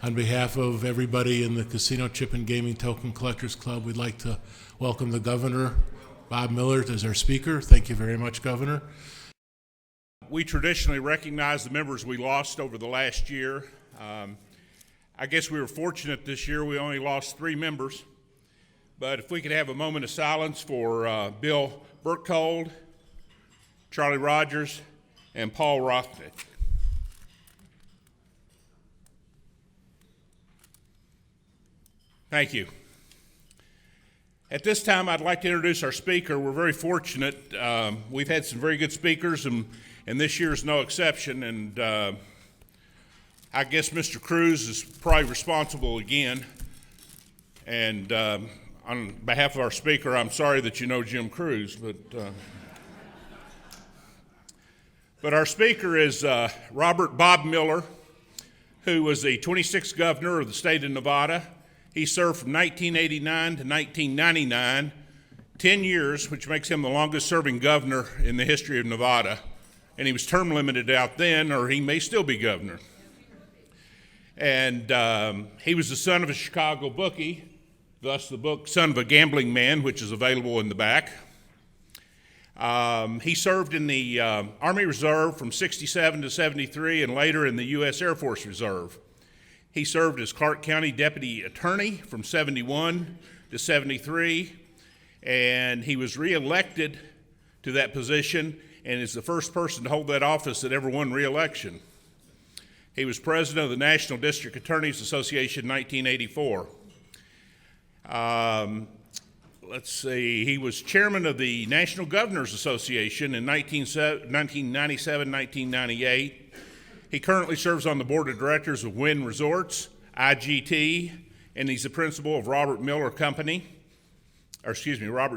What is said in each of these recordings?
On behalf of everybody in the Casino Chip and Gaming Token Collectors Club, we'd like to welcome the Governor, Bob Miller, as our speaker. Thank you very much, Governor. We traditionally recognize the members we lost over the last year. I guess we were fortunate this year. We only lost 3 members. But if we could have a moment of silence for Bill Burkhold, Charlie Rogers, and Paul Rothnick. Thank you. At this time, I'd like to introduce our speaker. We're very fortunate. We've had some very good speakers, and this year is no exception. And I guess Mr. Cruz is probably responsible again. And on behalf of our speaker, I'm sorry that you know Jim Cruz, but our speaker is Bob Miller, who was the 26th governor of the state of Nevada. He served from 1989 to 1999, 10 years, which makes him the longest serving governor in the history of Nevada. And he was term limited out then, or he may still be governor. And he was the son of a Chicago bookie, thus the book Son of a Gambling Man, which is available in the back. He served in the Army Reserve from 67 to 73 and later in the U.S. Air Force Reserve. He served as Clark County Deputy Attorney from 71 to 73, and he was reelected to that position and is the first person to hold that office that ever won reelection. He was president of the National District Attorneys Association in 1984. Let's see, he was chairman of the National Governors Association in 1997, 1998. He currently serves on the board of directors of Wynn Resorts, IGT, and he's the principal of Robert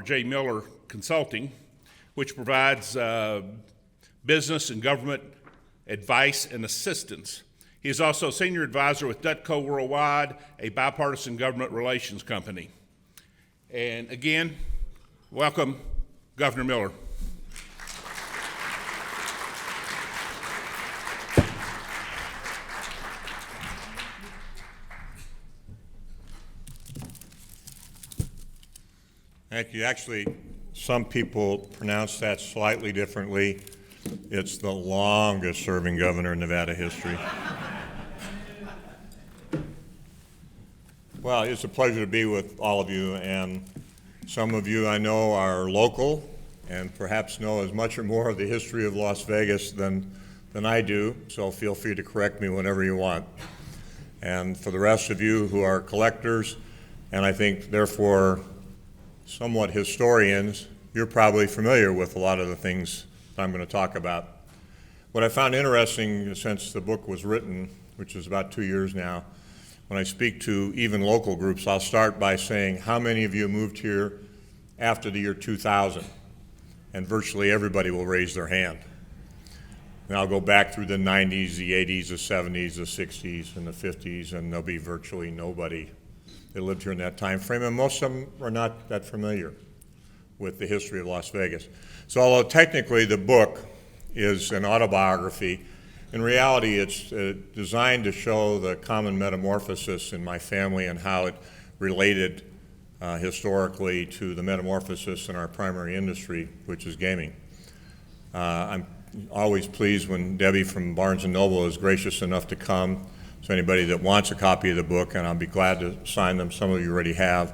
J. Miller Consulting, which provides business and government advice and assistance. He is also senior advisor with Dutco Worldwide, a bipartisan government relations company. And again, welcome, Governor Miller. Thank you. Actually, some people pronounce that slightly differently. It's the longest serving governor in Nevada history. Well, it's a pleasure to be with all of you, and some of you I know are local and perhaps know as much or more of the history of Las Vegas than I do, so feel free to correct me whenever you want. And for the rest of you who are collectors, and I think therefore somewhat historians, you're probably familiar with a lot of the things that I'm going to talk about. What I found interesting since the book was written, which is about 2 years now, when I speak to even local groups, I'll start by saying, how many of you moved here after the year 2000? And virtually everybody will raise their hand. And I'll go back through the 90s, the 80s, the 70s, the 60s, and the 50s, and there'll be virtually nobody that lived here in that time frame, and most of them are not that familiar with the history of Las Vegas. So although technically the book is an autobiography, in reality, it's designed to show the common metamorphosis in my family and how it related historically to the metamorphosis in our primary industry, which is gaming. I'm always pleased when Debbie from Barnes & Noble is gracious enough to come. So anybody that wants a copy of the book, and I'll be glad to sign them, some of you already have.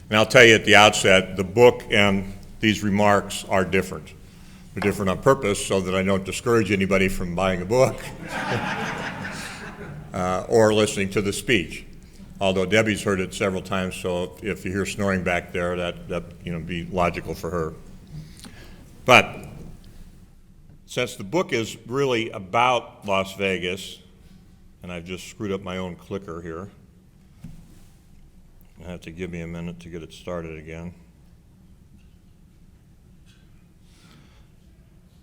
And I'll tell you at the outset, the book and these remarks are different. They're different on purpose so that I don't discourage anybody from buying a book or listening to the speech. Although Debbie's heard it several times, so if you hear snoring back there, that be logical for her. But since the book is really about Las Vegas, and I've just screwed up my own clicker here, you have to give me a minute to get it started again.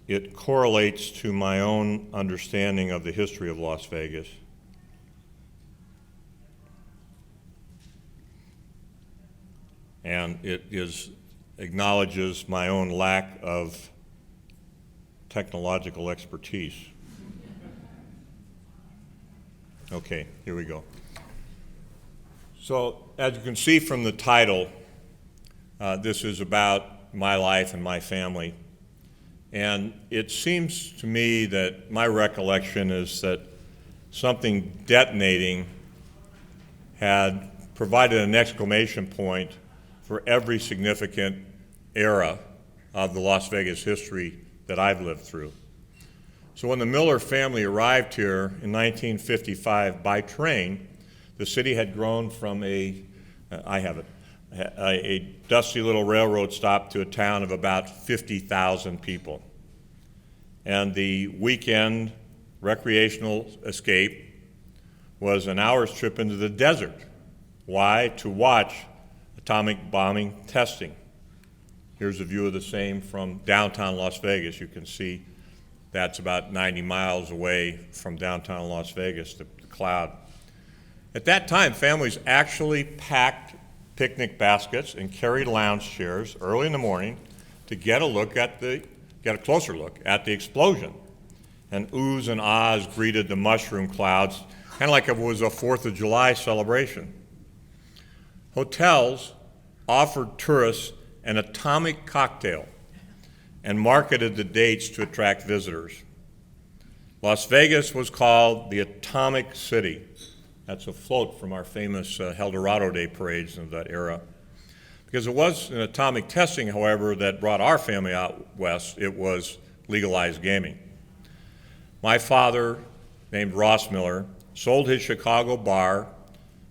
It correlates to my own understanding of the history of Las Vegas. And it acknowledges my own lack of technological expertise. Okay, here we go. So, as you can see from the title, this is about my life and my family. And it seems to me that my recollection is that something detonating had provided an exclamation point for every significant era of the Las Vegas history that I've lived through. So when the Miller family arrived here in 1955 by train, the city had grown from a dusty little railroad stop to a town of about 50,000 people. And the weekend recreational escape was an hour's trip into the desert. Why? To watch atomic bombing testing. Here's a view of the same from downtown Las Vegas. You can see that's about 90 miles away from downtown Las Vegas, the cloud. At that time, families actually packed picnic baskets and carried lounge chairs early in the morning to get a closer look at the explosion. And oohs and ahs greeted the mushroom clouds, kind of like it was a 4th of July celebration. Hotels offered tourists an atomic cocktail and marketed the dates to attract visitors. Las Vegas was called the Atomic City. That's a float from our famous El Dorado Day parades of that era. Because it was an atomic testing, however, that brought our family out west. It was legalized gaming. My father, named Ross Miller, sold his Chicago bar,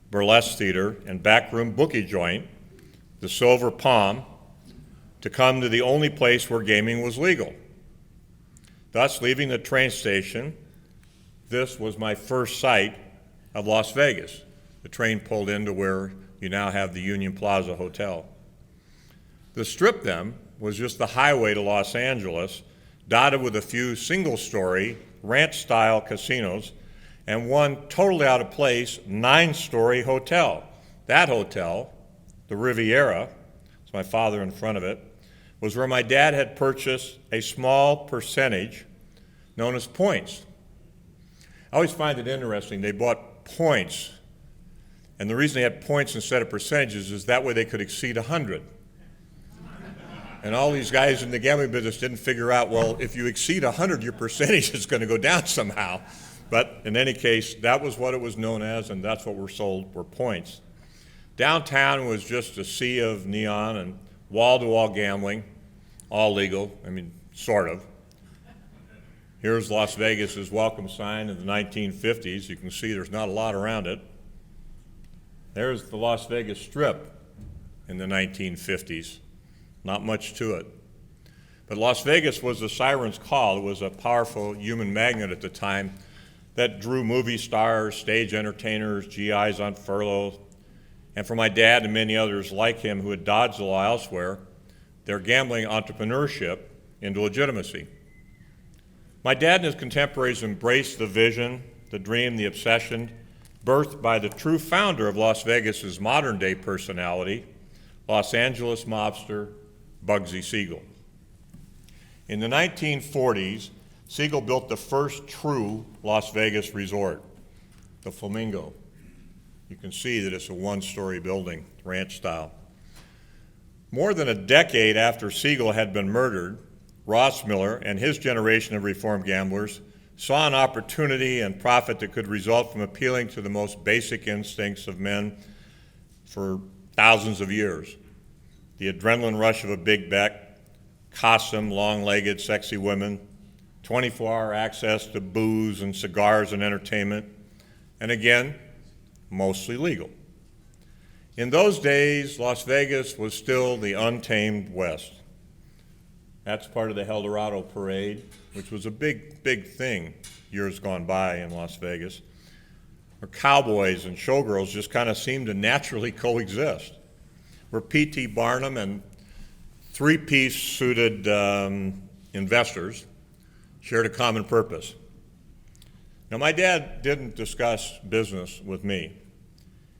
burlesque theater, and backroom bookie joint, the Silver Palm, to come to the only place where gaming was legal. Thus, leaving the train station, this was my first sight of Las Vegas. The train pulled into where you now have the Union Plaza Hotel. The Strip then was just the highway to Los Angeles, dotted with a few single-story, ranch-style casinos, and one totally out of place 9-story hotel. That hotel, the Riviera, it's my father in front of it, was where my dad had purchased a small percentage known as points. I always find it interesting, they bought points, and the reason they had points instead of percentages is that way they could exceed 100. And all these guys in the gambling business didn't figure out, well, if you exceed 100, your percentage is going to go down somehow. But in any case, that was what it was known as, and that's what were sold, were points. Downtown was just a sea of neon and wall-to-wall gambling, all legal, I mean, sort of. Here's Las Vegas's welcome sign in the 1950s. You can see there's not a lot around it. There's the Las Vegas Strip in the 1950s. Not much to it. But Las Vegas was the siren's call. It was a powerful human magnet at the time that drew movie stars, stage entertainers, GIs on furlough, and for my dad and many others like him who had dodged the law elsewhere, their gambling entrepreneurship into legitimacy. My dad and his contemporaries embraced the vision, the dream, the obsession, birthed by the true founder of Las Vegas's modern-day personality, Los Angeles mobster Bugsy Siegel. In the 1940s, Siegel built the first true Las Vegas resort, the Flamingo. You can see that it's a one-story building, ranch style. More than a decade after Siegel had been murdered, Ross Miller and his generation of reformed gamblers saw an opportunity and profit that could result from appealing to the most basic instincts of men for thousands of years. The adrenaline rush of a big bet, costume, long-legged, sexy women, 24-hour access to booze and cigars and entertainment, and again, mostly legal. In those days, Las Vegas was still the untamed West. That's part of the El Dorado Parade, which was a big, big thing years gone by in Las Vegas, where cowboys and showgirls just kind of seemed to naturally coexist, where P.T. Barnum and three-piece suited investors shared a common purpose. Now, my dad didn't discuss business with me.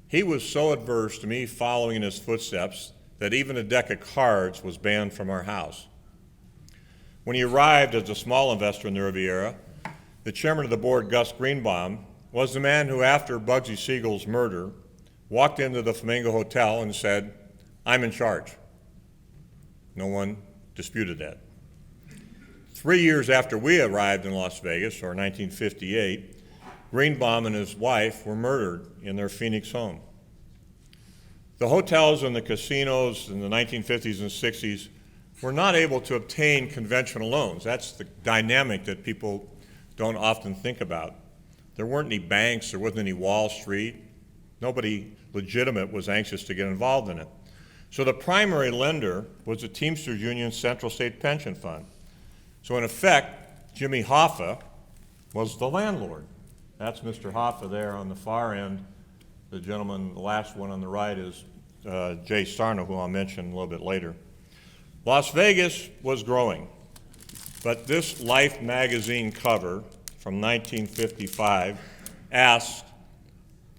He was so adverse to me following in his footsteps that even a deck of cards was banned from our house. When he arrived as a small investor in the Riviera, the chairman of the board, Gus Greenbaum, was the man who, after Bugsy Siegel's murder, walked into the Flamingo Hotel and said, "I'm in charge." No one disputed that. 3 years after we arrived in Las Vegas, or 1958, Greenbaum and his wife were murdered in their Phoenix home. The hotels and the casinos in the 1950s and 60s were not able to obtain conventional loans. That's the dynamic that people don't often think about. There weren't any banks, there wasn't any Wall Street. Nobody legitimate was anxious to get involved in it. So the primary lender was the Teamsters Union Central State Pension Fund. So in effect, Jimmy Hoffa was the landlord. That's Mr. Hoffa there on the far end. The gentleman, the last one on the right, is Jay Sarno, who I'll mention a little bit later. Las Vegas was growing, but this Life magazine cover from 1955 asked,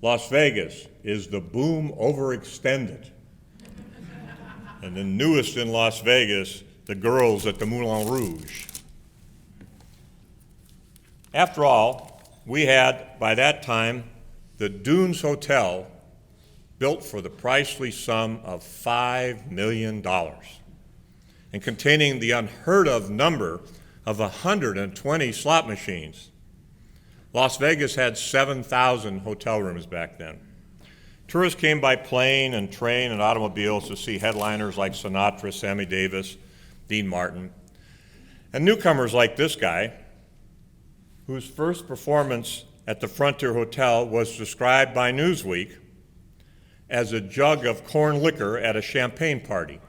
"Las Vegas, is the boom overextended?" And the newest in Las Vegas, the girls at the Moulin Rouge. After all, we had, by that time, the Dunes Hotel built for the pricely sum of $5 million and containing the unheard of number of 120 slot machines. Las Vegas had 7,000 hotel rooms back then. Tourists came by plane and train and automobiles to see headliners like Sinatra, Sammy Davis, Dean Martin, and newcomers like this guy, whose first performance at the Frontier Hotel was described by Newsweek as a jug of corn liquor at a champagne party.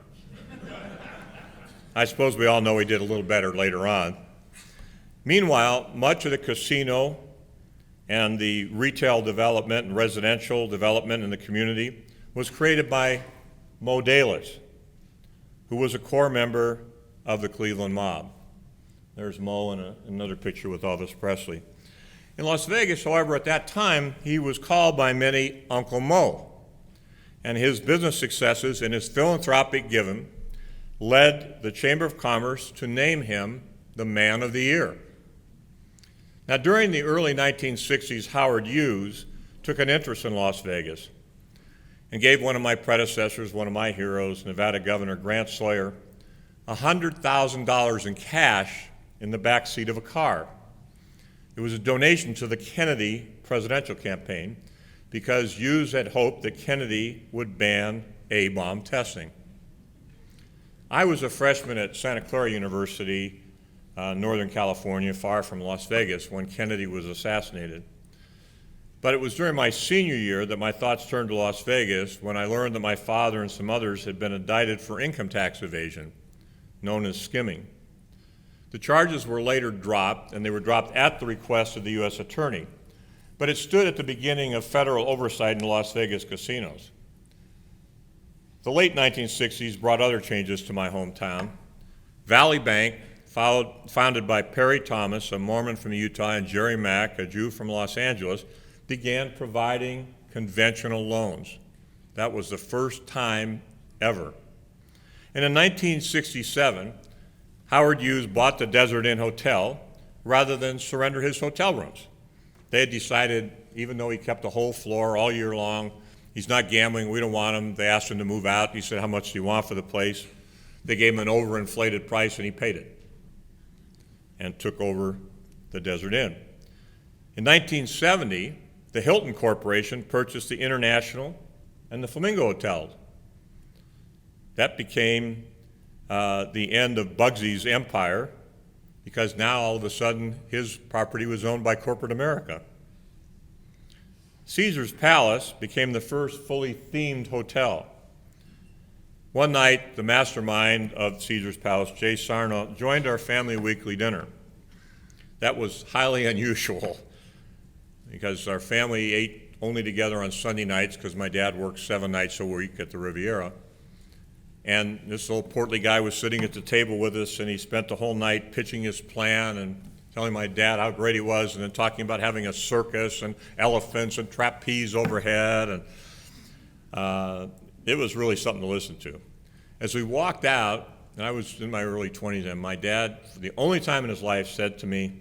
I suppose we all know he did a little better later on. Meanwhile, much of the casino and the retail development and residential development in the community was created by Mo Dalis, who was a core member of the Cleveland mob. There's Mo in another picture with Elvis Presley. In Las Vegas, however, at that time, he was called by many Uncle Mo, and his business successes and his philanthropic giving led the Chamber of Commerce to name him the Man of the Year. Now, during the early 1960s, Howard Hughes took an interest in Las Vegas and gave one of my predecessors, one of my heroes, Nevada Governor Grant Sawyer, $100,000 in cash in the back seat of a car. It was a donation to the Kennedy presidential campaign because Hughes had hoped that Kennedy would ban A-bomb testing. I was a freshman at Santa Clara University, Northern California, far from Las Vegas, when Kennedy was assassinated. But it was during my senior year that my thoughts turned to Las Vegas when I learned that my father and some others had been indicted for income tax evasion, known as skimming. The charges were later dropped, and they were dropped at the request of the U.S. Attorney. But it stood at the beginning of federal oversight in Las Vegas casinos. The late 1960s brought other changes to my hometown. Valley Bank, founded by Perry Thomas, a Mormon from Utah, and Jerry Mack, a Jew from Los Angeles, began providing conventional loans. That was the first time ever. And in 1967, Howard Hughes bought the Desert Inn Hotel rather than surrender his hotel rooms. They had decided, even though he kept a whole floor all year long, he's not gambling, we don't want him. They asked him to move out. He said, "How much do you want for the place?" They gave him an overinflated price, and he paid it and took over the Desert Inn. In 1970, the Hilton Corporation purchased the International and the Flamingo Hotels. That became the end of Bugsy's empire, because now all of a sudden his property was owned by corporate America. Caesar's Palace became the first fully themed hotel. One night, the mastermind of Caesar's Palace, Jay Sarno, joined our family weekly dinner. That was highly unusual because our family ate only together on Sunday nights because my dad worked 7 nights a week at the Riviera. And this old portly guy was sitting at the table with us, and he spent the whole night pitching his plan and telling my dad how great he was, and then talking about having a circus and elephants and trapeze overhead. And it was really something to listen to. As we walked out, and I was in my early 20s, and my dad, for the only time in his life, said to me,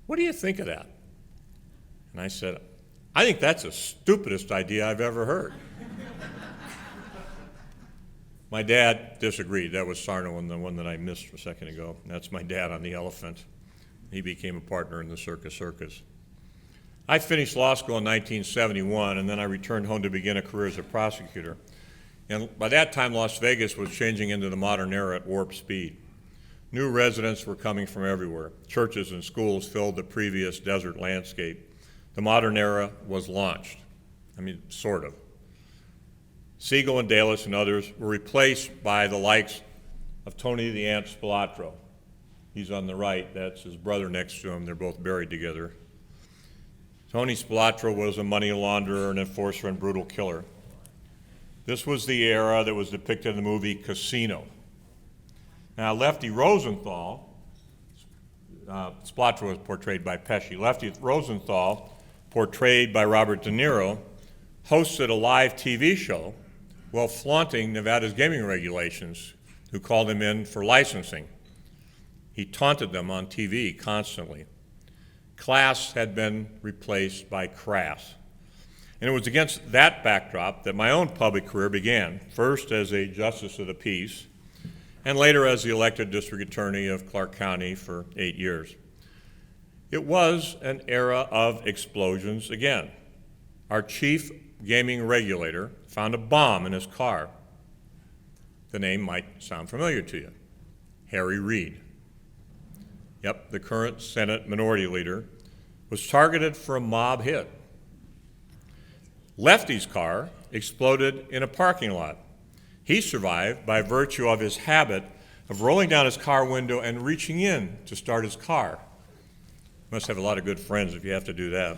"What do you think of that?" And I said, I think that's the stupidest idea I've ever heard. My dad disagreed. That was Sarno, and the one that I missed a second ago. That's my dad on the elephant. He became a partner in the Circus. I finished law school in 1971, and then I returned home to begin a career as a prosecutor. And by that time, Las Vegas was changing into the modern era at warp speed. New residents were coming from everywhere. Churches and schools filled the previous desert landscape. The modern era was launched. I mean, sort of. Siegel and Dallas and others were replaced by the likes of Tony the Ant Spilatro. He's on the right. That's his brother next to him. They're both buried together. Tony Spilatro was a money launderer, an enforcer, and brutal killer. This was the era that was depicted in the movie Casino. Now, Lefty Rosenthal, Spilatro was portrayed by Pesci. Lefty Rosenthal, portrayed by Robert De Niro, hosted a live TV show while flaunting Nevada's gaming regulations, who called him in for licensing. He taunted them on TV constantly. Class had been replaced by crass. And it was against that backdrop that my own public career began, first as a justice of the peace, and later as the elected district attorney of Clark County for 8 years. It was an era of explosions again. Our chief gaming regulator found a bomb in his car. The name might sound familiar to you, Harry Reid. Yep, the current Senate Minority Leader was targeted for a mob hit. Lefty's car exploded in a parking lot. He survived by virtue of his habit of rolling down his car window and reaching in to start his car. Must have a lot of good friends if you have to do that.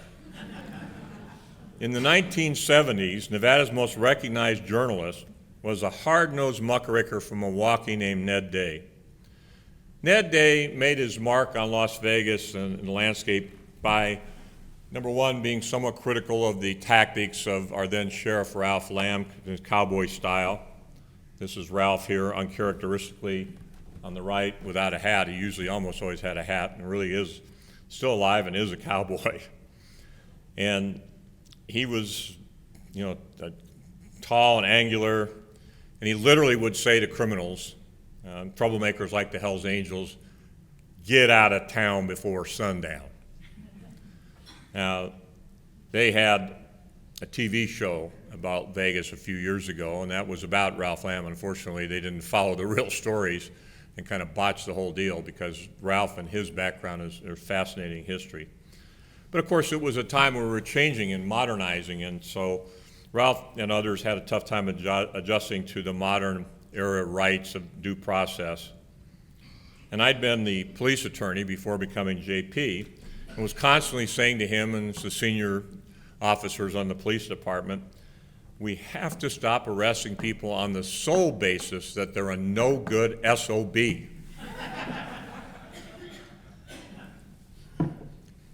In the 1970s, Nevada's most recognized journalist was a hard-nosed muckraker from Milwaukee named Ned Day. Ned Day made his mark on Las Vegas and the landscape by, number one, being somewhat critical of the tactics of our then Sheriff Ralph Lamb, his cowboy style. This is Ralph here, uncharacteristically on the right, without a hat. He usually almost always had a hat and really is still alive and is a cowboy. And he was, tall and angular, and he literally would say to criminals, troublemakers like the Hells Angels, get out of town before sundown. Now, they had a TV show about Vegas a few years ago, and that was about Ralph Lamb. Unfortunately, they didn't follow the real stories and kind of botched the whole deal because Ralph and his background is a fascinating history. But of course, it was a time where we were changing and modernizing, and so Ralph and others had a tough time adjusting to the modern era rights of due process. And I'd been the police attorney before becoming JP, and was constantly saying to him and the senior officers on the police department, we have to stop arresting people on the sole basis that they're a no-good SOB.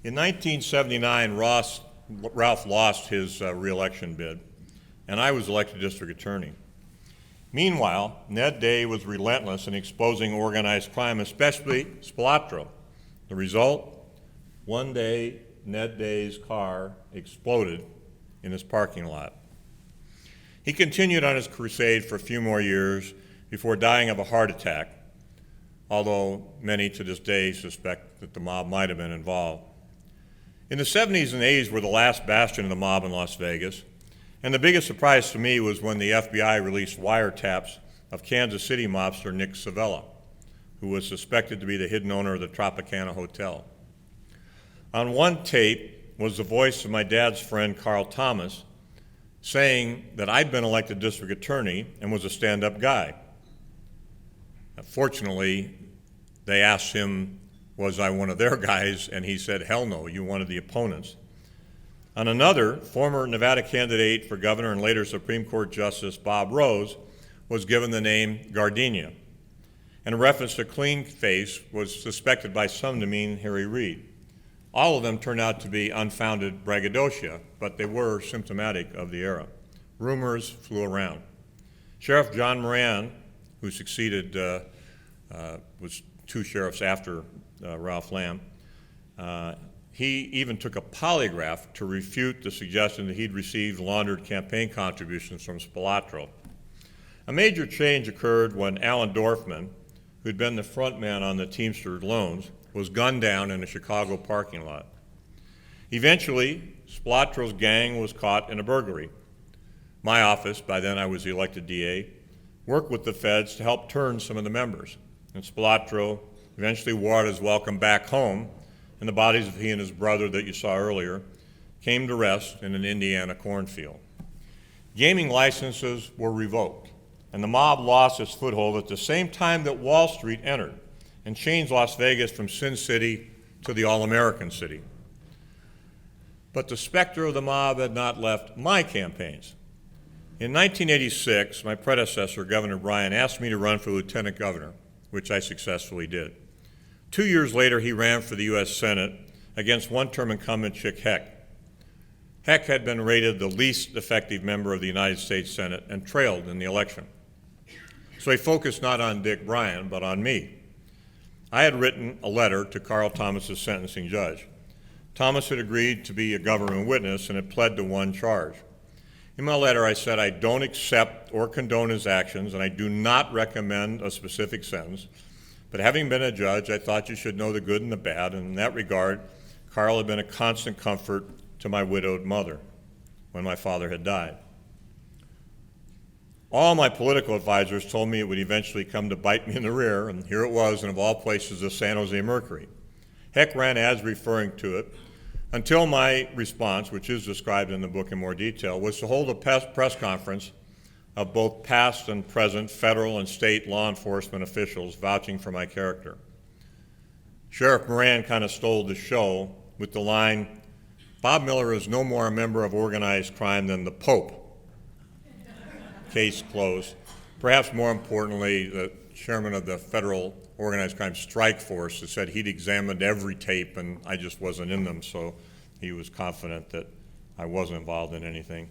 In 1979, Ralph lost his re-election bid, and I was elected district attorney. Meanwhile, Ned Day was relentless in exposing organized crime, especially Spilatro. The result? One day, Ned Day's car exploded in his parking lot. He continued on his crusade for a few more years before dying of a heart attack, although many to this day suspect that the mob might have been involved. In the 70s and 80s were the last bastion of the mob in Las Vegas, and the biggest surprise to me was when the FBI released wiretaps of Kansas City mobster Nick Savella, who was suspected to be the hidden owner of the Tropicana Hotel. On one tape was the voice of my dad's friend Carl Thomas saying that I'd been elected district attorney and was a stand-up guy. Fortunately, they asked him, was I one of their guys, and he said, hell no, you one of the opponents. On another, former Nevada candidate for governor and later Supreme Court Justice Bob Rose was given the name Gardenia, and a reference to clean face was suspected by some to mean Harry Reid. All of them turned out to be unfounded braggadocio, but they were symptomatic of the era. Rumors flew around. Sheriff John Moran, who succeeded, was two sheriffs after Ralph Lamb, he even took a polygraph to refute the suggestion that he'd received laundered campaign contributions from Spilatro. A major change occurred when Alan Dorfman, who'd been the front man on the Teamster loans, was gunned down in a Chicago parking lot. Eventually, Spilatro's gang was caught in a burglary. My office, by then I was the elected DA, worked with the feds to help turn some of the members. And Spilatro eventually wore his welcome back home, and the bodies of he and his brother that you saw earlier came to rest in an Indiana cornfield. Gaming licenses were revoked, and the mob lost its foothold at the same time that Wall Street entered and changed Las Vegas from Sin City to the all-American city. But the specter of the mob had not left my campaigns. In 1986, my predecessor, Governor Bryan, asked me to run for lieutenant governor, which I successfully did. 2 years later, he ran for the U.S. Senate against one-term incumbent Chick Heck. Heck had been rated the least effective member of the United States Senate and trailed in the election. So he focused not on Dick Bryan, but on me. I had written a letter to Carl Thomas's sentencing judge. Thomas had agreed to be a government witness and had pled to one charge. In my letter, I said I don't accept or condone his actions, and I do not recommend a specific sentence. But having been a judge, I thought you should know the good and the bad, and in that regard, Carl had been a constant comfort to my widowed mother when my father had died. All my political advisors told me it would eventually come to bite me in the rear, and here it was, and of all places, the San Jose Mercury. Heck ran ads referring to it, until my response, which is described in the book in more detail, was to hold a press conference of both past and present federal and state law enforcement officials vouching for my character. Sheriff Moran kind of stole the show with the line, "Bob Miller is no more a member of organized crime than the Pope." Case closed. Perhaps more importantly, the chairman of the Federal Organized Crime Strike Force has said he'd examined every tape and I just wasn't in them, so he was confident that I wasn't involved in anything.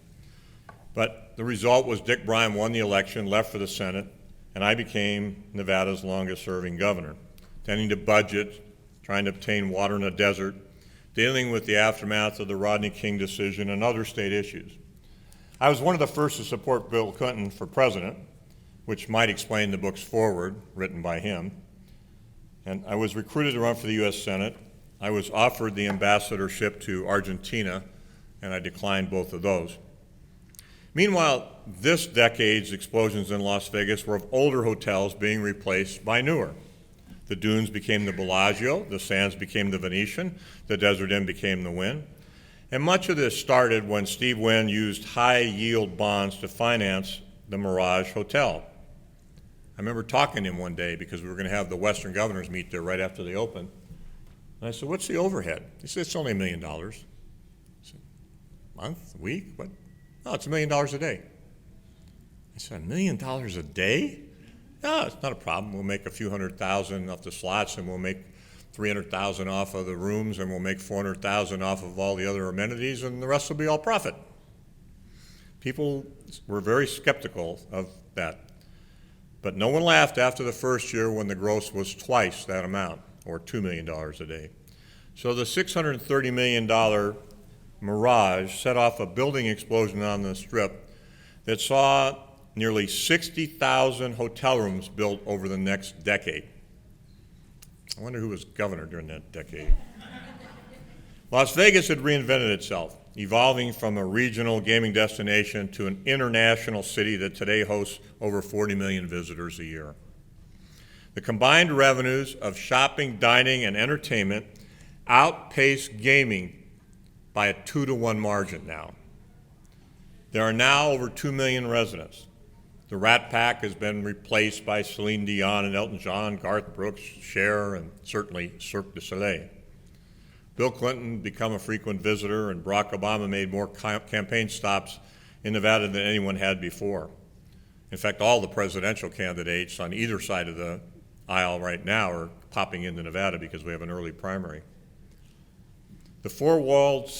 But the result was Dick Bryan won the election, left for the Senate, and I became Nevada's longest-serving governor, tending to budget, trying to obtain water in a desert, dealing with the aftermath of the Rodney King decision and other state issues. I was one of the first to support Bill Clinton for president, which might explain the book's foreword, written by him. And I was recruited to run for the U.S. Senate. I was offered the ambassadorship to Argentina, and I declined both of those. Meanwhile, this decade's explosions in Las Vegas were of older hotels being replaced by newer. The Dunes became the Bellagio, the Sands became the Venetian, the Desert Inn became the Wynn. And much of this started when Steve Wynn used high-yield bonds to finance the Mirage Hotel. I remember talking to him one day because we were going to have the Western governors meet there right after they opened. And I said, "What's the overhead?" He said, "It's only $1 million. I said, "Month? Week? What?" "No, it's $1 million a day." I said, $1 million a day? No, it's not a problem. We'll make a few $100,000 off the slots, and we'll make $300,000 off of the rooms, and we'll make $400,000 off of all the other amenities, and the rest will be all profit. People were very skeptical of that. But no one laughed after the first year when the gross was twice that amount, or $2 million a day. So the $630 million Mirage set off a building explosion on the Strip that saw nearly 60,000 hotel rooms built over the next decade. I wonder who was governor during that decade. Las Vegas had reinvented itself, evolving from a regional gaming destination to an international city that today hosts over 40 million visitors a year. The combined revenues of shopping, dining, and entertainment outpace gaming by a 2-to-1 margin now. There are now over 2 million residents. The Rat Pack has been replaced by Celine Dion and Elton John, Garth Brooks, Cher, and certainly Cirque du Soleil. Bill Clinton became a frequent visitor, and Barack Obama made more campaign stops in Nevada than anyone had before. In fact, all the presidential candidates on either side of the aisle right now are popping into Nevada because we have an early primary. The four-walled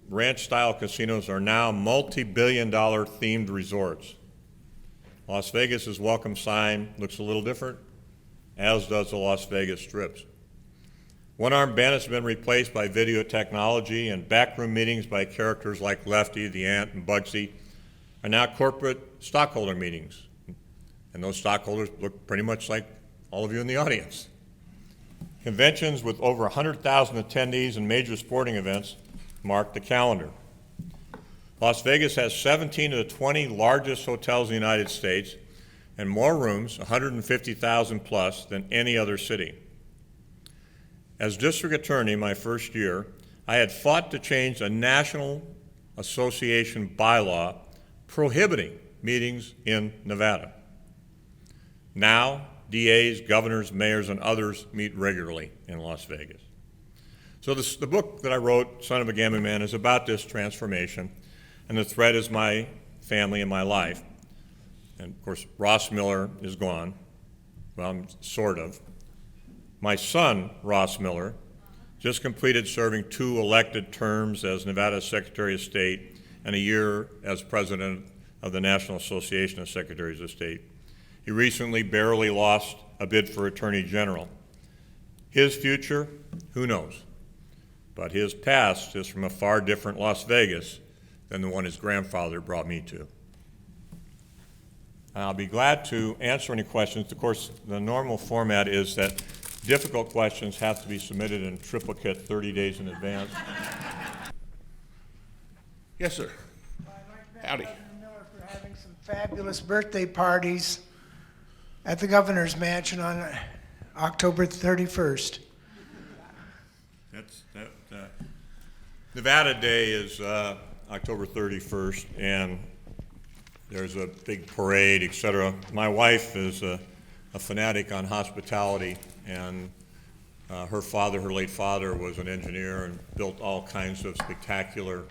ranch-style casinos are now multi-billion-dollar themed resorts. Las Vegas's welcome sign looks a little different, as does the Las Vegas Strips. One-armed bandits have been replaced by video technology, and backroom meetings by characters like Lefty, the Ant, and Bugsy are now corporate stockholder meetings. And those stockholders look pretty much like all of you in the audience. Conventions with over 100,000 attendees and major sporting events mark the calendar. Las Vegas has 17 of the 20 largest hotels in the United States and more rooms, 150,000 plus, than any other city. As district attorney my first year, I had fought to change a National Association bylaw prohibiting meetings in Nevada. Now, DAs, governors, mayors, and others meet regularly in Las Vegas. So the book that I wrote, Son of a Gambling Man, is about this transformation, and the thread is my family and my life. And of course, Ross Miller is gone. Well, sort of. My son, Ross Miller, just completed serving 2 elected terms as Nevada Secretary of State and a year as president of the National Association of Secretaries of State. He recently barely lost a bid for Attorney General. His future, who knows? But his past is from a far different Las Vegas than the one his grandfather brought me to. I'll be glad to answer any questions. Of course, the normal format is that difficult questions have to be submitted in triplicate 30 days in advance. Yes, sir. I'd like to thank Howdy. Governor Miller for having some fabulous birthday parties at the Governor's Mansion on October 31st. Nevada Day is October 31st, and there's a big parade, etc. My wife is a fanatic on hospitality, and her father, her late father, was an engineer and built all kinds of spectacular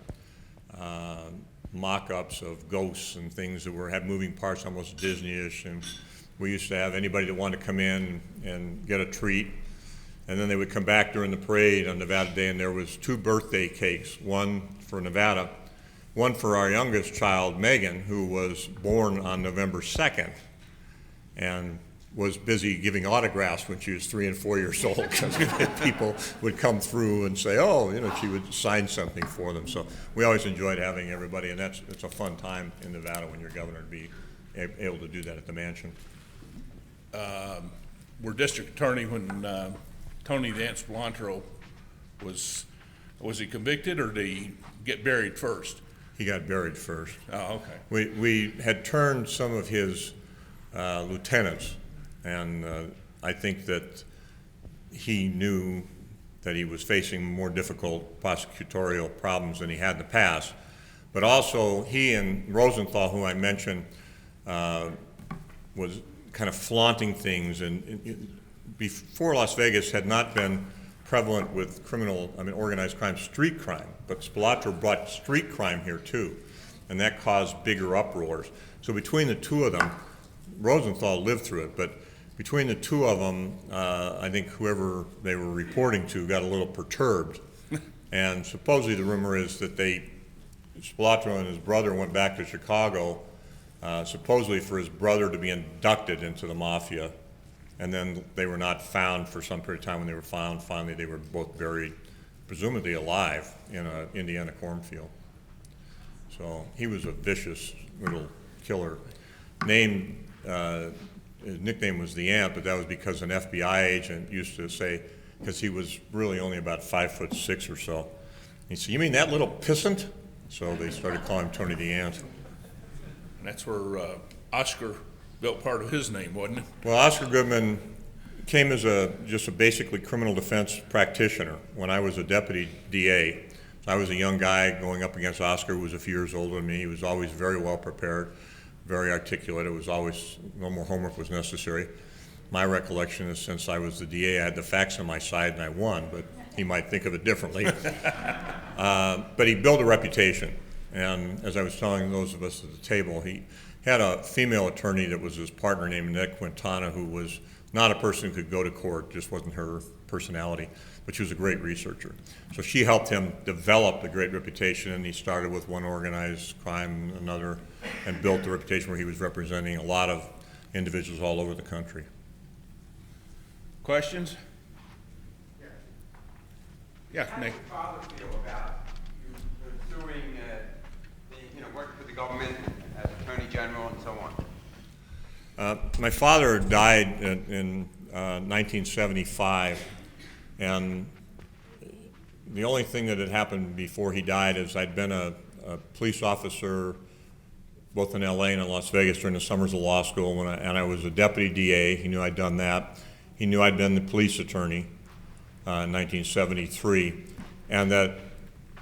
mock-ups of ghosts and things that had moving parts, almost Disney-ish. And we used to have anybody that wanted to come in and get a treat, and then they would come back during the parade on Nevada Day, and there was 2 birthday cakes, one for Nevada, one for our youngest child, Megan, who was born on November 2nd, and was busy giving autographs when she was 3 and 4 years old, because people would come through and say, oh, you know, she would sign something for them. So we always enjoyed having everybody, and it's a fun time in Nevada when you're governor to be able to do that at the mansion. We're district attorney when Tony the Ant Spilantro was he convicted, or did he get buried first? He got buried first. Oh, okay. We had turned some of his lieutenants, and I think that he knew that he was facing more difficult prosecutorial problems than he had in the past. But also, he and Rosenthal, who I mentioned, was kind of flaunting things, and before Las Vegas had not been prevalent with organized crime, street crime, but Spilotro brought street crime here too, and that caused bigger uproars. So between the 2 of them, Rosenthal lived through it, but between the 2 of them, I think whoever they were reporting to got a little perturbed, and supposedly the rumor is that Spilotro and his brother went back to Chicago, supposedly for his brother to be inducted into the mafia, and then they were not found for some period of time. When they were found, finally they were both buried, presumably alive, in an Indiana cornfield. So he was a vicious little killer. His nickname was the Ant, but that was because an FBI agent used to say, because he was really only about 5'6" or so. He said, "You mean that little pissant?" So they started calling him Tony the Ant. And that's where Oscar built part of his name, wasn't it? Well, Oscar Goodman came as just a basically criminal defense practitioner when I was a deputy DA. I was a young guy going up against Oscar, who was a few years older than me. He was always very well prepared, very articulate. It was always, no more homework was necessary. My recollection is, since I was the DA, I had the facts on my side and I won, but he might think of it differently. But he built a reputation. And as I was telling those of us at the table, he had a female attorney that was his partner named Annette Quintana, who was not a person who could go to court, just wasn't her personality, but she was a great researcher. So she helped him develop a great reputation, and he started with one organized crime, another, and built a reputation where he was representing a lot of individuals all over the country. Questions? Yeah, How does Nick. your father feel about you pursuing, working for the government as Attorney General and so on? My father died in 1975, and the only thing that had happened before he died is I'd been a police officer both in LA and in Las Vegas during the summers of law school, and I was a deputy DA. He knew I'd done that. He knew I'd been the police attorney in 1973, and that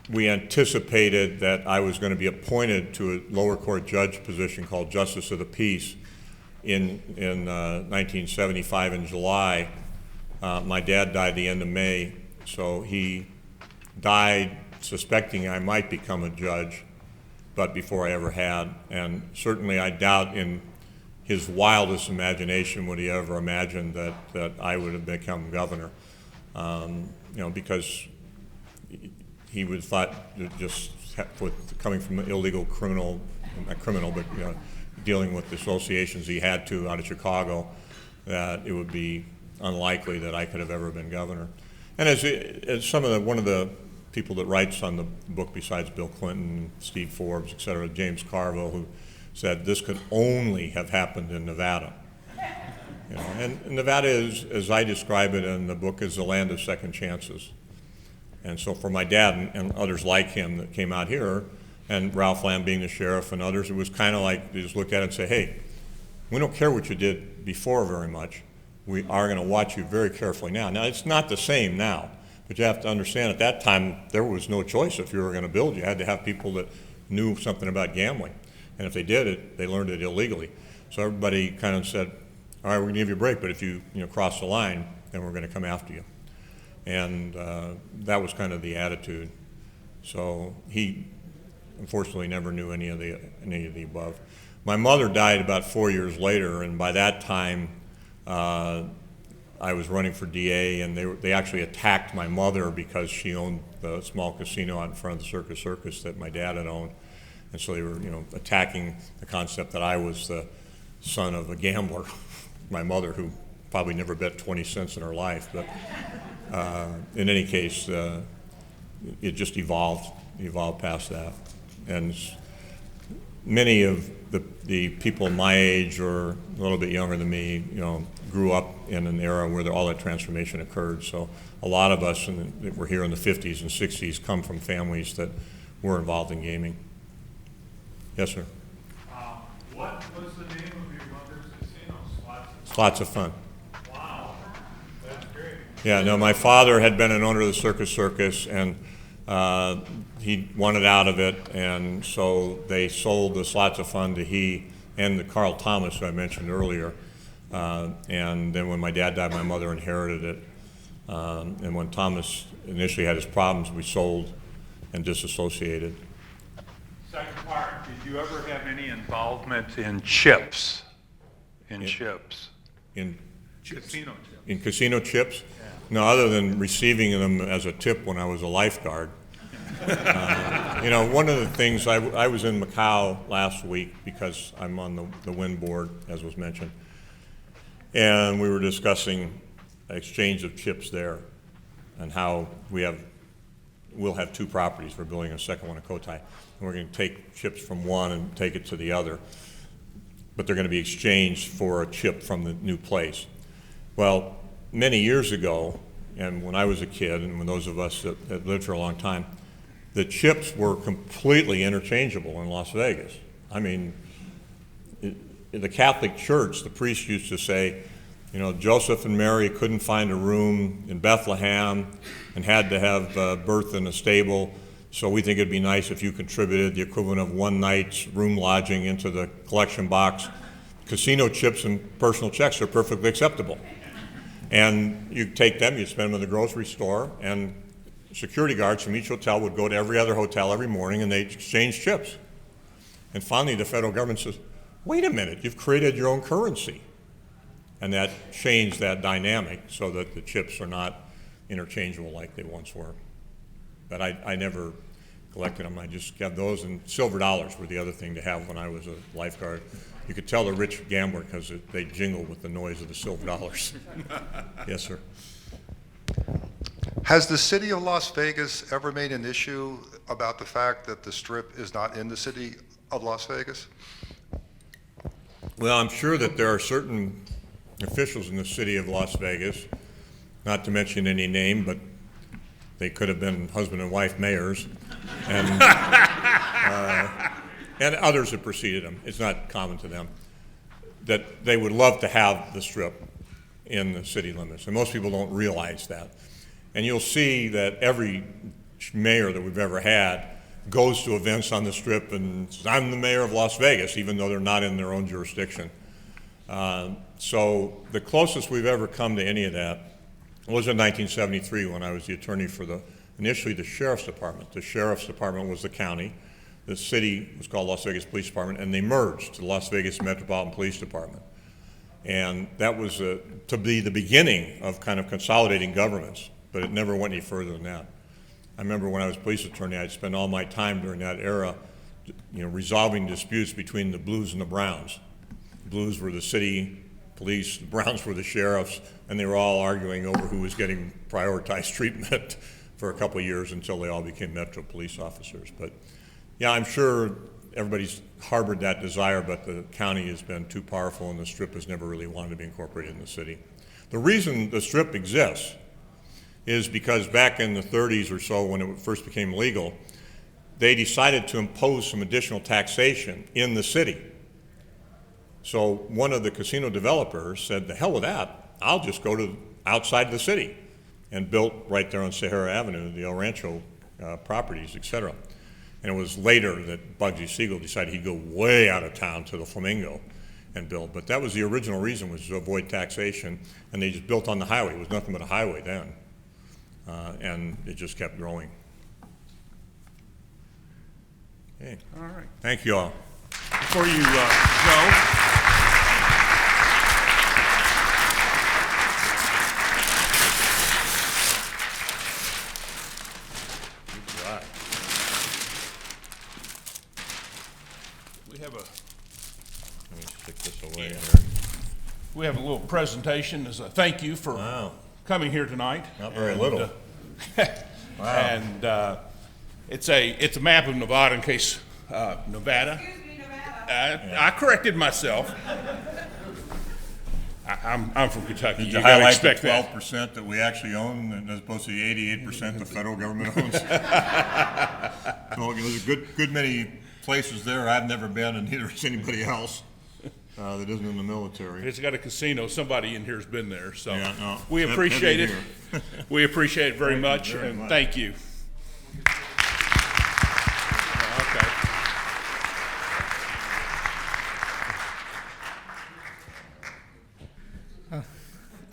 we anticipated that I was going to be appointed to a lower court judge position called Justice of the Peace in 1975 in July. My dad died the end of May, so he died suspecting I might become a judge, but before I ever had. And certainly I doubt in his wildest imagination would he ever imagine that I would have become governor. Because he would thought that just with coming from an illegal criminal, not criminal, but dealing with the associations he had to out of Chicago, that it would be unlikely that I could have ever been governor. And as one of the people that writes on the book besides Bill Clinton, Steve Forbes, et cetera, James Carville, who said this could only have happened in Nevada. And Nevada is, as I describe it in the book, is the land of second chances. And so for my dad and others like him that came out here, and Ralph Lamb being the sheriff and others, it was kind of like they just looked at it and say, hey, we don't care what you did before very much. We are going to watch you very carefully now. Now, it's not the same now, but you have to understand at that time there was no choice if you were going to build. You had to have people that knew something about gambling. And if they did it, they learned it illegally. So everybody kind of said, all right, we're going to give you a break, but if you cross the line, then we're going to come after you. And that was kind of the attitude. So he unfortunately never knew any of the above. My mother died about 4 years later, and by that time I was running for DA, and they actually attacked my mother because she owned the small casino out in front of the Circus that my dad had owned. And so they were, attacking the concept that I was the son of a gambler. My mother, who probably never bet 20 cents in her life, but in any case, it just evolved past that. And many of the people my age or a little bit younger than me, grew up in an era where all that transformation occurred. So a lot of us that were here in the 50s and 60s come from families that were involved in gaming. Yes, sir. What was the name of your mother's casino? Lots of fun. Wow, that's great. Yeah, no, my father had been an owner of the Circus, and he wanted out of it, and so they sold the Slots of Fun to he and the Carl Thomas, who I mentioned earlier. And then when my dad died, my mother inherited it. And when Thomas initially had his problems, we sold and disassociated. Second part, did you ever have any involvement in chips? In chips? In Casino chips? In casino chips? No, other than receiving them as a tip when I was a lifeguard. One of the things, I was in Macau last week because I'm on the WIN board, as was mentioned, and we were discussing exchange of chips there and how we'll have two properties. We're building a second one in Cotai, and we're going to take chips from one and take it to the other, but they're going to be exchanged for a chip from the new place. Well, many years ago, and when I was a kid, and when those of us that had lived for a long time, the chips were completely interchangeable in Las Vegas. I mean, in the Catholic Church, the priest used to say, Joseph and Mary couldn't find a room in Bethlehem and had to have birth in a stable, so we think it'd be nice if you contributed the equivalent of one night's room lodging into the collection box. Casino chips and personal checks are perfectly acceptable. And you take them, you spend them in the grocery store, and security guards from each hotel would go to every other hotel every morning and they exchange chips. And finally the federal government says, wait a minute, you've created your own currency. And that changed that dynamic so that the chips are not interchangeable like they once were. But I never collected them, I just kept those, and silver dollars were the other thing to have when I was a lifeguard. You could tell the rich gambler because they jingle with the noise of the silver dollars. Yes, sir. Has the city of Las Vegas ever made an issue about the fact that the Strip is not in the city of Las Vegas? Well, I'm sure that there are certain officials in the city of Las Vegas, not to mention any name, but they could have been husband and wife mayors, and and others have preceded them. It's not common to them, that they would love to have the Strip in the city limits, and most people don't realize that. And you'll see that every mayor that we've ever had goes to events on the Strip and says, I'm the mayor of Las Vegas, even though they're not in their own jurisdiction. So the closest we've ever come to any of that was in 1973 when I was the attorney for initially the Sheriff's Department. The Sheriff's Department was the county. The city was called Las Vegas Police Department, and they merged to the Las Vegas Metropolitan Police Department. And that was to be the beginning of kind of consolidating governments, but it never went any further than that. I remember when I was police attorney, I'd spend all my time during that era, resolving disputes between the Blues and the Browns. The Blues were the city police, the Browns were the sheriffs, and they were all arguing over who was getting prioritized treatment for a couple of years until they all became Metro police officers. But yeah, I'm sure everybody's harbored that desire, but the county has been too powerful and the Strip has never really wanted to be incorporated in the city. The reason the Strip exists is because back in the 30s or so, when it first became legal, they decided to impose some additional taxation in the city. So one of the casino developers said, the hell with that, I'll just go to outside the city, and built right there on Sahara Avenue, the El Rancho properties, et cetera. And it was later that Bugsy Siegel decided he'd go way out of town to the Flamingo and build. But that was the original reason, was to avoid taxation, and they just built on the highway. It was nothing but a highway then. And it just kept growing. Okay. All right. Thank you all. Before you go, Let me stick this away here. we have a little presentation as a thank you for Wow. coming here tonight. Not very little. Wow. And it's a map of Nevada in case Nevada. Excuse me, Nevada. I corrected myself. I'm from Kentucky. Did You you gotta highlight the expect that. 12% that we actually own, as opposed to the 88% the federal government owns? So there's a good many places there I've never been, and neither has anybody else that isn't in the military. It's got a casino. Somebody in here has been there, so Yeah, no, we heavy appreciate it. here. We appreciate it very Thank you much, very and much. thank you. Okay.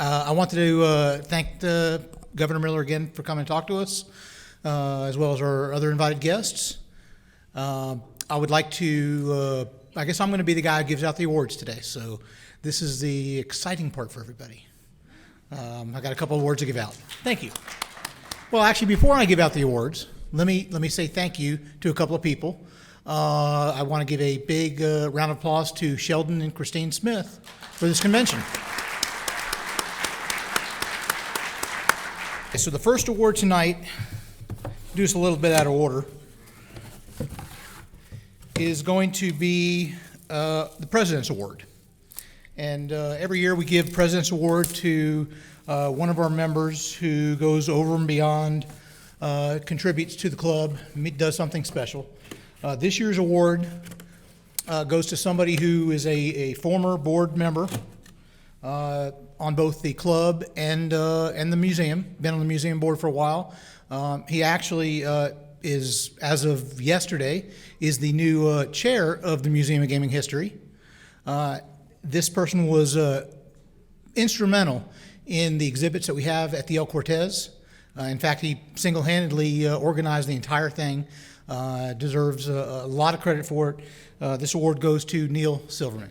I wanted to thank Governor Miller again for coming to talk to us, as well as our other invited guests. I would like to, I guess I'm going to be the guy who gives out the awards today, so this is the exciting part for everybody. I got a couple of awards to give out. Thank you. Well, actually, before I give out the awards, let me say thank you to a couple of people. I want to give a big round of applause to Sheldon and Christine Smith for this convention. Okay, so the first award tonight, do this a little bit out of order, is going to be the President's Award. And every year we give President's Award to one of our members who goes over and beyond, contributes to the club, does something special. This year's award goes to somebody who is a former board member on both the club and the museum, been on the museum board for a while. He actually is, as of yesterday, is the new chair of the Museum of Gaming History. This person was instrumental in the exhibits that we have at the El Cortez. In fact, he single-handedly organized the entire thing. Deserves a lot of credit for it. This award goes to Neil Silverman.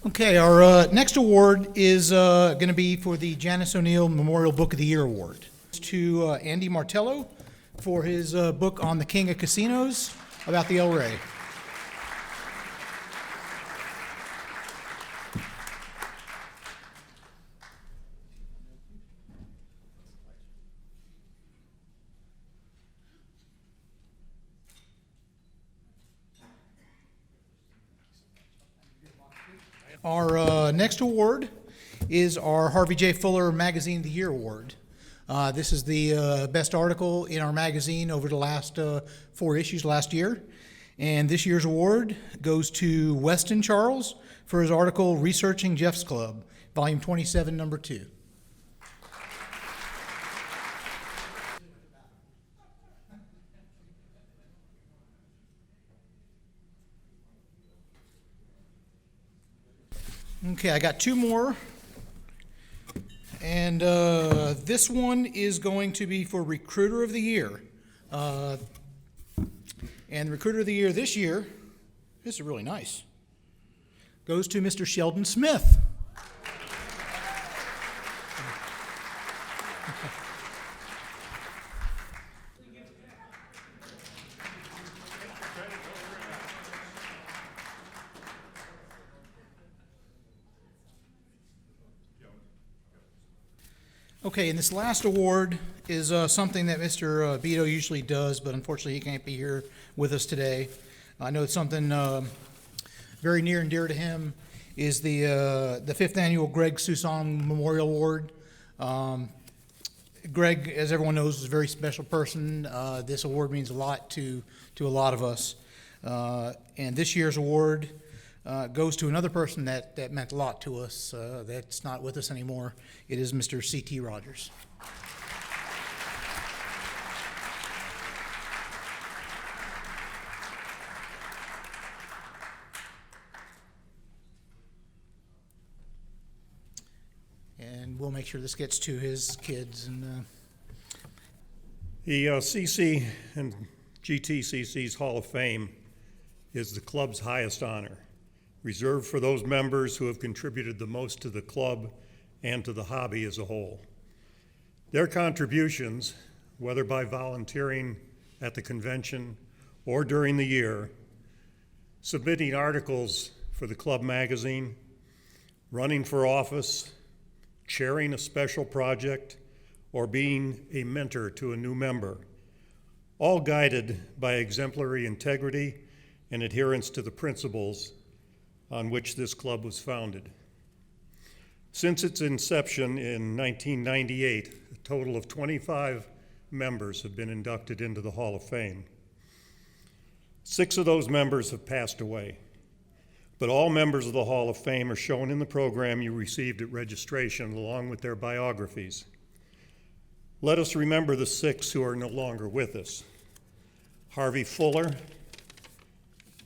Okay, our next award is going to be for the Janice O'Neill Memorial Book of the Year Award. It's to Andy Martello for his book on the King of Casinos about the El Rey. Our next award is our Harvey J. Fuller Magazine of the Year Award. This is the best article in our magazine over the last 4 issues last year. And this year's award goes to Weston Charles for his article Researching Jeff's Club, Volume 27, Number 2. Okay, I got 2 more. And this one is going to be for Recruiter of the Year. And Recruiter of the Year this year, this is really nice, goes to Mr. Sheldon Smith. Okay, and this last award is something that Mr. Beto usually does, but unfortunately he can't be here with us today. I know it's something very near and dear to him is the 5th annual Greg Susong Memorial Award. Greg, as everyone knows, is a very special person. This award means a lot to a lot of us. And this year's award goes to another person that meant a lot to us that's not with us anymore. It is Mr. C.T. Rogers. And we'll make sure this gets to his kids. And The CC and GTCC's Hall of Fame is the club's highest honor, reserved for those members who have contributed the most to the club and to the hobby as a whole. Their contributions, whether by volunteering at the convention or during the year, submitting articles for the club magazine, running for office, chairing a special project, or being a mentor to a new member, all guided by exemplary integrity and adherence to the principles on which this club was founded. Since its inception in 1998, a total of 25 members have been inducted into the Hall of Fame. 6 of those members have passed away, but all members of the Hall of Fame are shown in the program you received at registration along with their biographies. Let us remember the 6 who are no longer with us: Harvey Fuller,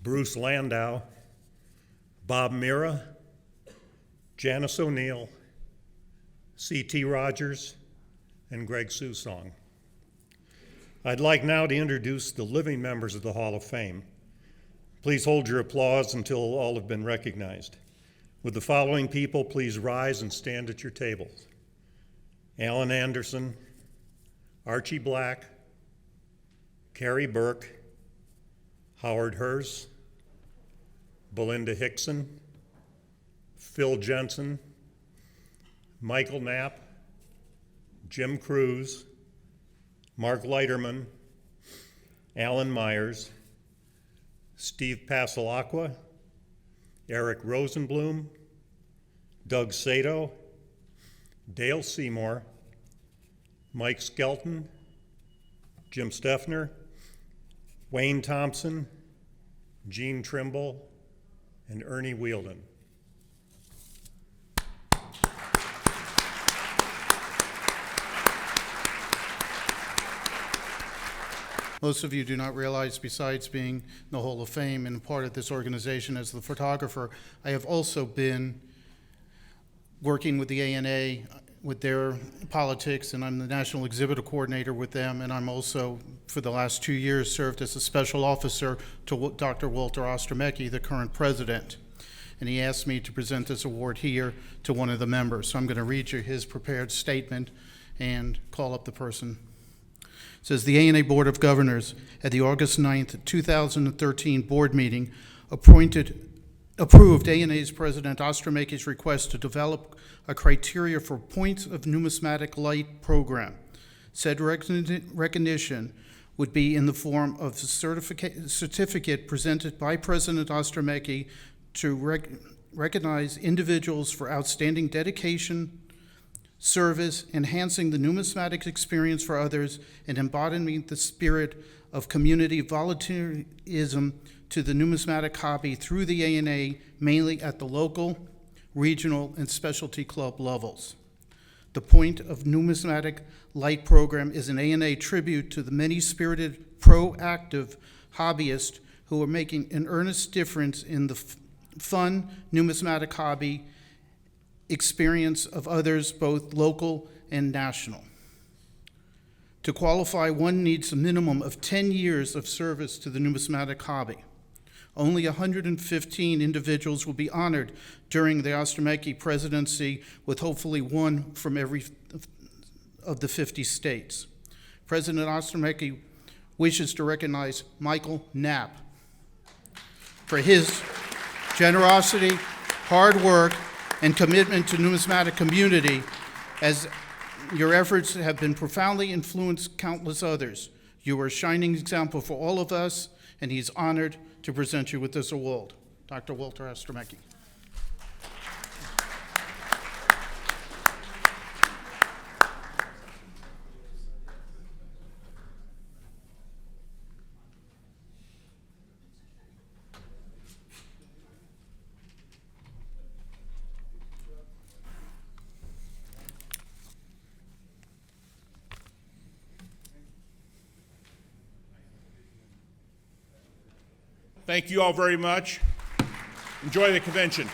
Bruce Landau, Bob Mira, Janice O'Neill, C.T. Rogers, and Greg Susong. I'd like now to introduce the living members of the Hall of Fame. Please hold your applause until all have been recognized. Would the following people please rise and stand at your tables? Alan Anderson, Archie Black, Carrie Burke, Howard Hurst, Belinda Hickson, Phil Jensen, Michael Knapp, Jim Cruz, Mark Leiterman, Alan Myers, Steve Pasalacqua, Eric Rosenblum, Doug Sato, Dale Seymour, Mike Skelton, Jim Steffner, Wayne Thompson, Gene Trimble, and Ernie Wielden. Most of you do not realize, besides being in the Hall of Fame and part of this organization as the photographer, I have also been working with the ANA with their politics, and I'm the National Exhibitor Coordinator with them, and I'm also, for the last 2 years, served as a special officer to Dr. Walter Ostromecki, the current president. and he asked me to present this award here to one of the members. So I'm going to read you his prepared statement and call up the person. It says, the ANA Board of Governors at the August 9th, 2013 board meeting approved ANA's President Ostromecki's request to develop a criteria for points of numismatic light program. Said recognition would be in the form of a certificate presented by President Ostromecki to recognize individuals for outstanding dedication, service, enhancing the numismatic experience for others, and embodying the spirit of community volunteerism to the numismatic hobby through the ANA, mainly at the local, regional, and specialty club levels. The Point of Numismatic Light program is an ANA tribute to the many spirited, proactive hobbyists who are making an earnest difference in the fun numismatic hobby experience of others, both local and national. To qualify, one needs a minimum of 10 years of service to the numismatic hobby. Only 115 individuals will be honored during the Ostromecki presidency, with hopefully one from every of the 50 states. President Ostromecki wishes to recognize Michael Knapp for his generosity, hard work, and commitment to numismatic community, as your efforts have been profoundly influenced countless others. You are a shining example for all of us, and he's honored to present you with this award. Dr. Walter Ostromecki. Thank you all very much. Enjoy the convention.